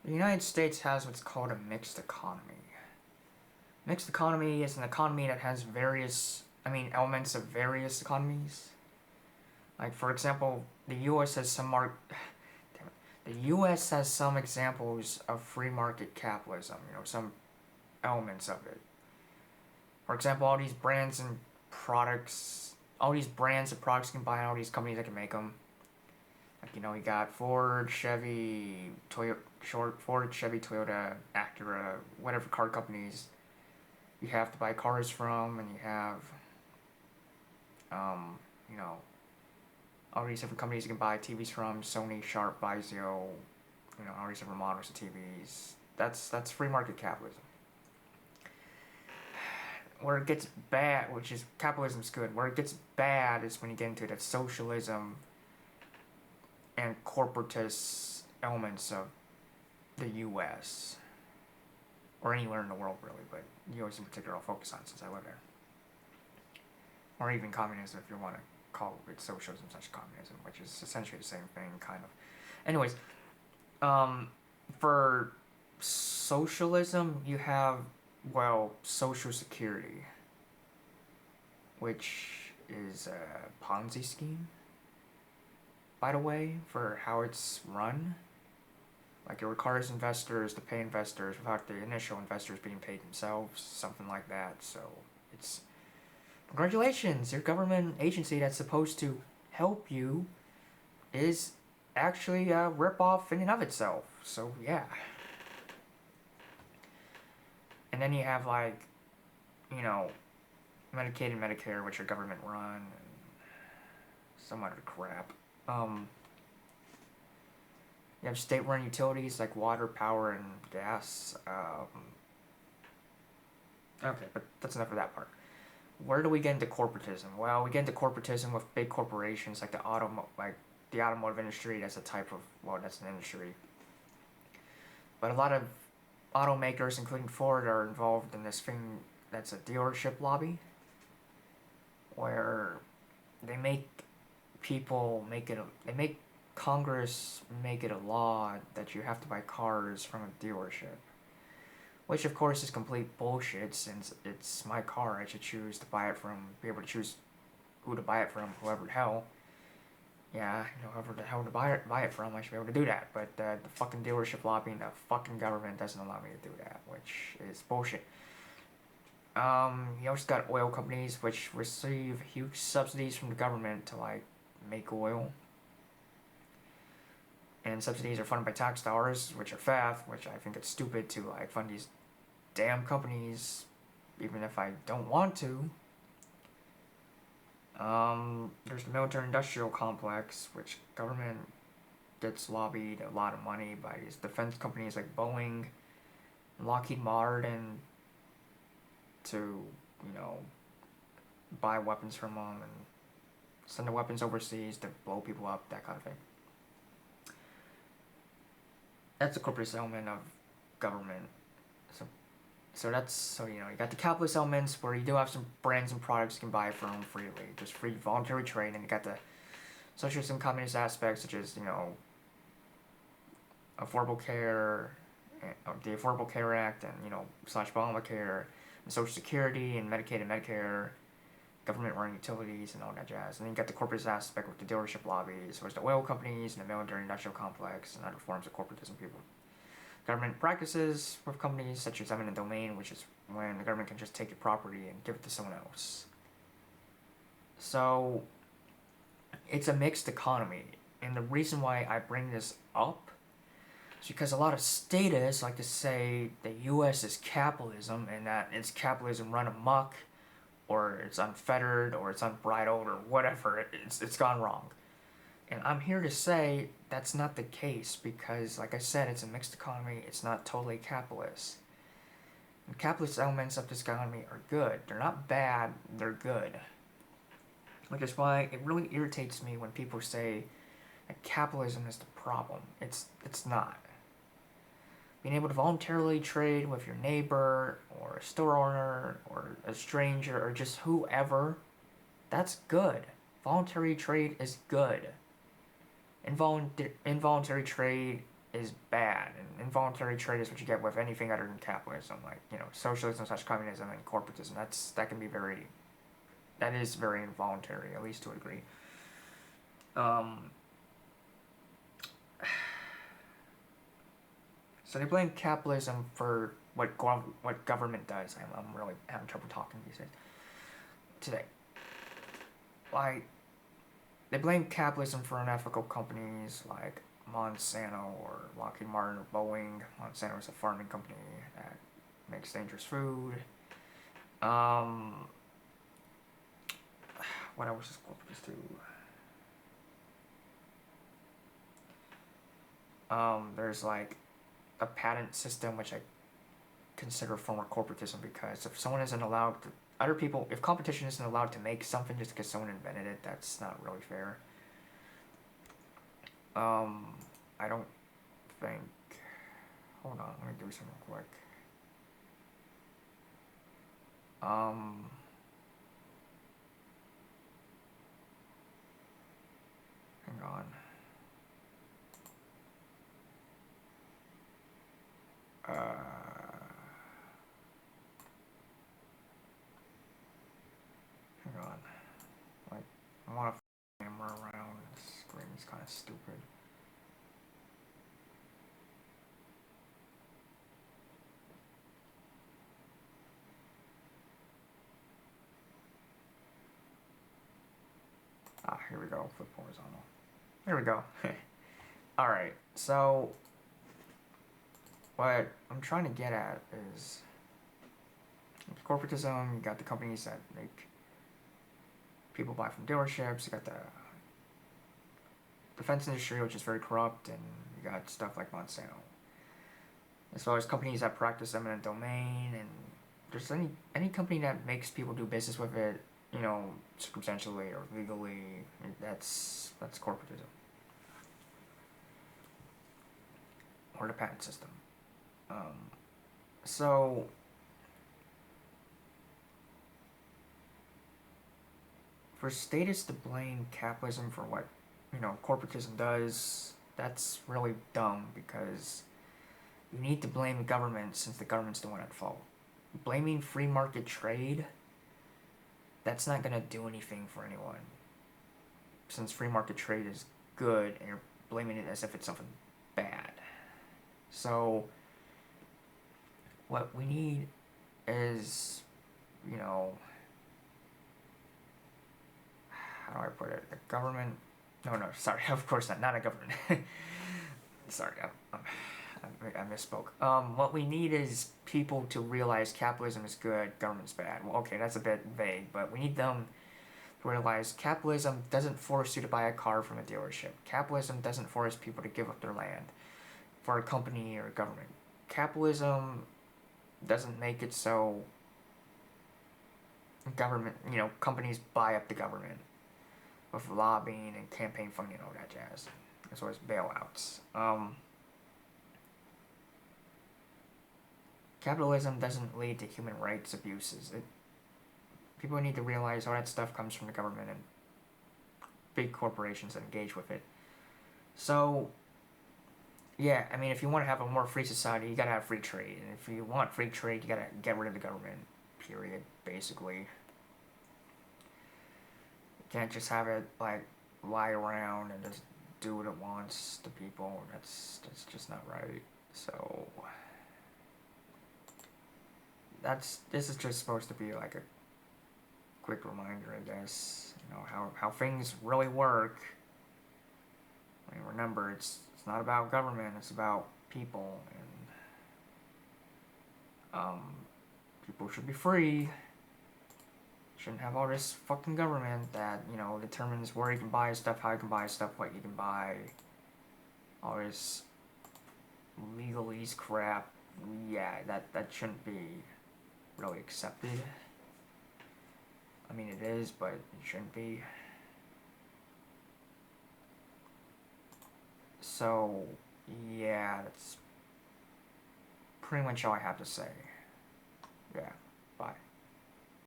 The United States has what's called a mixed economy. Mixed economy is an economy that has elements of various economies. Like, for example, the U.S. has the U.S. has some examples of free market capitalism, some elements of it. For example, all these brands and products you can buy, and all these companies that can make them. Like, you got Ford, Chevy, Toyota, Acura, whatever car companies you have to buy cars from, and you have, you know, all these different companies you can buy TVs from, Sony, Sharp, Vizio, all these different models of TVs. That's free market capitalism. Where it gets bad, which is capitalism's good, where it gets bad is when you get into the socialism and corporatist elements of the U.S. or anywhere in the world, really, but U.S. in particular I'll focus on since I live there. Or even communism, if you want to call it socialism such communism, which is essentially the same thing, kind of. Anyways, for socialism, you have, Social Security, which is a Ponzi scheme, by the way, for how it's run. Like, it requires investors to pay investors without the initial investors being paid themselves, something like that. So it's, congratulations, your government agency that's supposed to help you is actually a ripoff in and of itself. So yeah. And then you have, Medicaid and Medicare, which are government run, and some other crap. You have state-run utilities like water, power, and gas. Okay, but that's enough of that part. Where do we get into corporatism? Well, we get into corporatism with big corporations like the automotive industry. That's a type of, that's an industry. But a lot of automakers, including Ford, are involved in this thing that's a dealership lobby, where they make Congress make it a law that you have to buy cars from a dealership. Which, of course, is complete bullshit, since it's my car. I should choose to buy it from, be able to choose who to buy it from, whoever the hell. Yeah, whoever the hell to buy it from, I should be able to do that. But the fucking dealership lobby and the fucking government doesn't allow me to do that, which is bullshit. You also got oil companies, which receive huge subsidies from the government to, make oil. And subsidies are funded by tax dollars, which are FAF, which I think it's stupid to, fund these damn companies, even if I don't want to. There's the military-industrial complex, which government gets lobbied a lot of money by these defense companies like Boeing, Lockheed Martin, to, buy weapons from them and send the weapons overseas to blow people up, that kind of thing. That's the corporate element of government. So you got the capitalist elements where you do have some brands and products you can buy from freely, just free voluntary trade, and you got the socialism communist aspects, such as, Affordable Care, the Affordable Care Act, and, slash Obamacare, and Social Security, and Medicaid and Medicare, government-run utilities, and all that jazz. And then you got the corporate aspect with the dealership lobbies, which the oil companies, and the military-industrial complex, and other forms of corporatism people. Government practices with companies such as eminent domain, which is when the government can just take your property and give it to someone else. So, it's a mixed economy. And the reason why I bring this up is because a lot of statists like to say the U.S. is capitalism, and that it's capitalism run amok, or it's unfettered, or it's unbridled, or whatever. It's gone wrong. And I'm here to say that's not the case, because, like I said, it's a mixed economy. It's not totally capitalist. And capitalist elements of this economy are good. They're not bad, they're good. Which is why it really irritates me when people say that capitalism is the problem. It's not. Being able to voluntarily trade with your neighbor, or a store owner, or a stranger, or just whoever, that's good. Voluntary trade is good. Involuntary trade is bad, and involuntary trade is what you get with anything other than capitalism, like, you know, socialism / communism and corporatism. That is very involuntary, at least to a degree. So they blame capitalism for what government does. I'm really having trouble talking these days. Today, like, they blame capitalism for unethical companies like Monsanto or Lockheed Martin or Boeing. Monsanto is a farming company that makes dangerous food. What else is corporatist too? There's like a patent system, which I consider a form of corporatism, because if someone isn't allowed to, if competition isn't allowed to make something just because someone invented it, that's not really fair. I don't think, hold on, let me do something real quick. Hang on. Hang on. Like, I want to camera around. The screen's kind of stupid. Here we go. Flip horizontal. There we go. Alright, so what I'm trying to get at is corporatism. You got the companies that make people buy from dealerships. You got the defense industry, which is very corrupt, and you got stuff like Monsanto. As well as companies that practice eminent domain, and there's any company that makes people do business with it, you know, circumstantially or legally, that's corporatism. Or the patent system. So for status to blame capitalism for what, you know, corporatism does, that's really dumb, because you need to blame the government, since the government's the one at fault. Blaming free market trade, that's not gonna do anything for anyone, since free market trade is good and you're blaming it as if it's something bad. So what we need is, you know, how do I put it? The government. No, sorry, of course not a government. Sorry, I misspoke. What we need is people to realize capitalism is good, government's bad. Well, okay, that's a bit vague, but we need them to realize capitalism doesn't force you to buy a car from a dealership. Capitalism doesn't force people to give up their land for a company or a government. Capitalism doesn't make it so government, you know, companies buy up the government with lobbying and campaign funding and all that jazz, as well as bailouts. Capitalism doesn't lead to human rights abuses. People need to realize all that stuff comes from the government and big corporations that engage with it. So, yeah, I mean, if you want to have a more free society, you gotta have free trade. And if you want free trade, you gotta get rid of the government, period, basically. You can't just have it, like, lie around and just do what it wants to people. That's just not right. So this is just supposed to be like a quick reminder, I guess, you know, how things really work. I mean, remember, it's not about government, it's about people, and people should be free. Shouldn't have all this fucking government that, you know, determines where you can buy stuff, how you can buy stuff, what you can buy. All this legalese crap. Yeah, that shouldn't be really accepted. I mean, it is, but it shouldn't be. So, yeah, that's pretty much all I have to say. Yeah, bye.